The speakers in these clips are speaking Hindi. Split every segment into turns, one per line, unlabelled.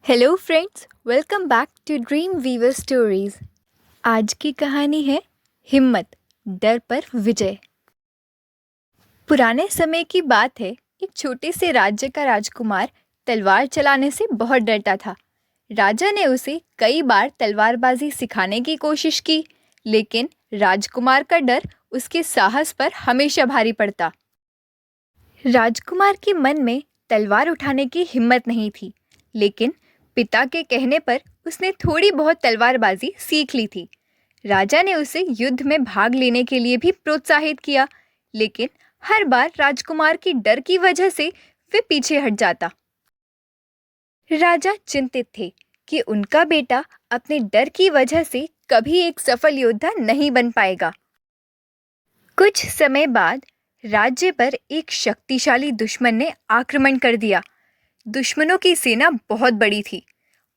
Hello friends, welcome back to dream weaver stories. आज की कहानी है हिम्मत, डर पर विजय। पुराने समय की बात है। एक छोटे से राज्य का राजकुमार तलवार चलाने से बहुत डरता था। राजा ने उसे कई बार तलवारबाजी सिखाने की कोशिश की, लेकिन राजकुमार का डर उसके साहस पर हमेशा भारी पड़ता। राजकुमार के मन में तलवार उठाने की हिम्मत नहीं थी, लेकिन पिता के कहने पर उसने थोड़ी बहुत तलवारबाजी सीख ली थी। राजा ने उसे युद्ध में भाग लेने के लिए भी प्रोत्साहित किया, लेकिन हर बार राजकुमार की डर की वजह से वे पीछे हट जाता। राजा चिंतित थे कि उनका बेटा अपने डर की वजह से कभी एक सफल योद्धा नहीं बन पाएगा। कुछ समय बाद राज्य पर एक शक्तिशाली दुश्मन ने आक्रमण कर दिया। दुश्मनों की सेना बहुत बड़ी थी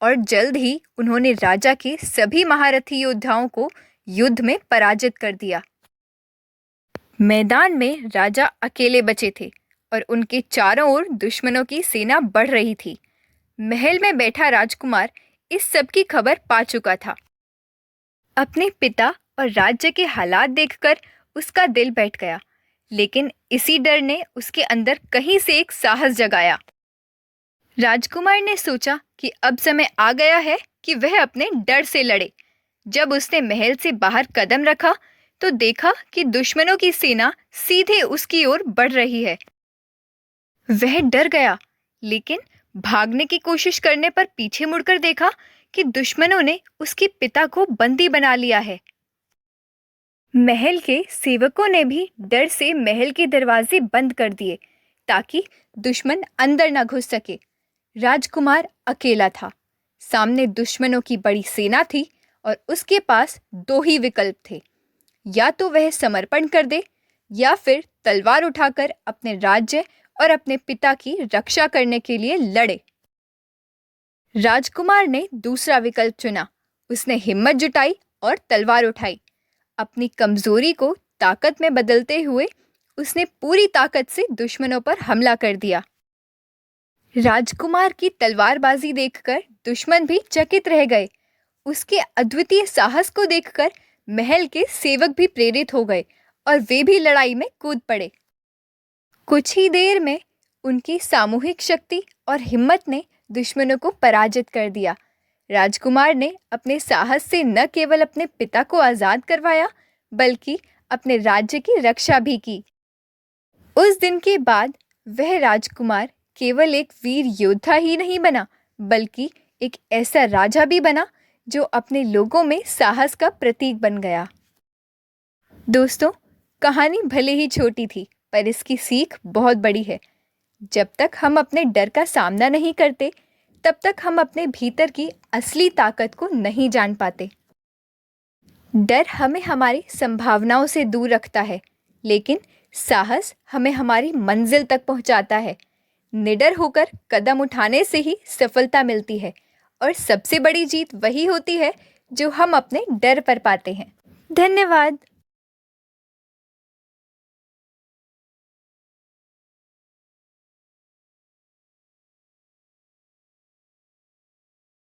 और जल्द ही उन्होंने राजा के सभी महारथी योद्धाओं को युद्ध में पराजित कर दिया। मैदान में राजा अकेले बचे थे और उनके चारों ओर दुश्मनों की सेना बढ़ रही थी। महल में बैठा राजकुमार इस सब की खबर पा चुका था। अपने पिता और राज्य के हालात देखकर उसका दिल बैठ गया, लेकिन इसी डर ने उसके अंदर कहीं से एक साहस जगाया। राजकुमार ने सोचा कि अब समय आ गया है कि वह अपने डर से लड़े। जब उसने महल से बाहर कदम रखा तो देखा कि दुश्मनों की सेना सीधे उसकी ओर बढ़ रही है। वह डर गया, लेकिन भागने की कोशिश करने पर पीछे मुड़कर देखा कि दुश्मनों ने उसके पिता को बंदी बना लिया है। महल के सेवकों ने भी डर से महल के दरवाजे बंद कर दिए ताकि दुश्मन अंदर न घुस सके। राजकुमार अकेला था। सामने दुश्मनों की बड़ी सेना थी और उसके पास दो ही विकल्प थे, या तो वह समर्पण कर दे या फिर तलवार उठाकर अपने राज्य और अपने पिता की रक्षा करने के लिए लड़े। राजकुमार ने दूसरा विकल्प चुना। उसने हिम्मत जुटाई और तलवार उठाई। अपनी कमजोरी को ताकत में बदलते हुए उसने पूरी ताकत से दुश्मनों पर हमला कर दिया। राजकुमार की तलवारबाजी देखकर दुश्मन भी चकित रह गए। उसके अद्वितीय साहस को देखकर महल के सेवक भी प्रेरित हो गए और वे भी लड़ाई में कूद पड़े। कुछ ही देर में उनकी सामूहिक शक्ति और हिम्मत ने दुश्मनों को पराजित कर दिया। राजकुमार ने अपने साहस से न केवल अपने पिता को आजाद करवाया, बल्कि अपने राज्य की रक्षा भी की। उस दिन के बाद वह राजकुमार केवल एक वीर योद्धा ही नहीं बना, बल्कि एक ऐसा राजा भी बना जो अपने लोगों में साहस का प्रतीक बन गया। दोस्तों, कहानी भले ही छोटी थी, पर इसकी सीख बहुत बड़ी है। जब तक हम अपने डर का सामना नहीं करते, तब तक हम अपने भीतर की असली ताकत को नहीं जान पाते। डर हमें हमारी संभावनाओं से दूर रखता है, लेकिन साहस हमें हमारी मंजिल तक पहुंचाता है। निडर होकर कदम उठाने से ही सफलता मिलती है और सबसे बड़ी जीत वही होती है जो हम अपने डर पर पाते हैं। धन्यवाद।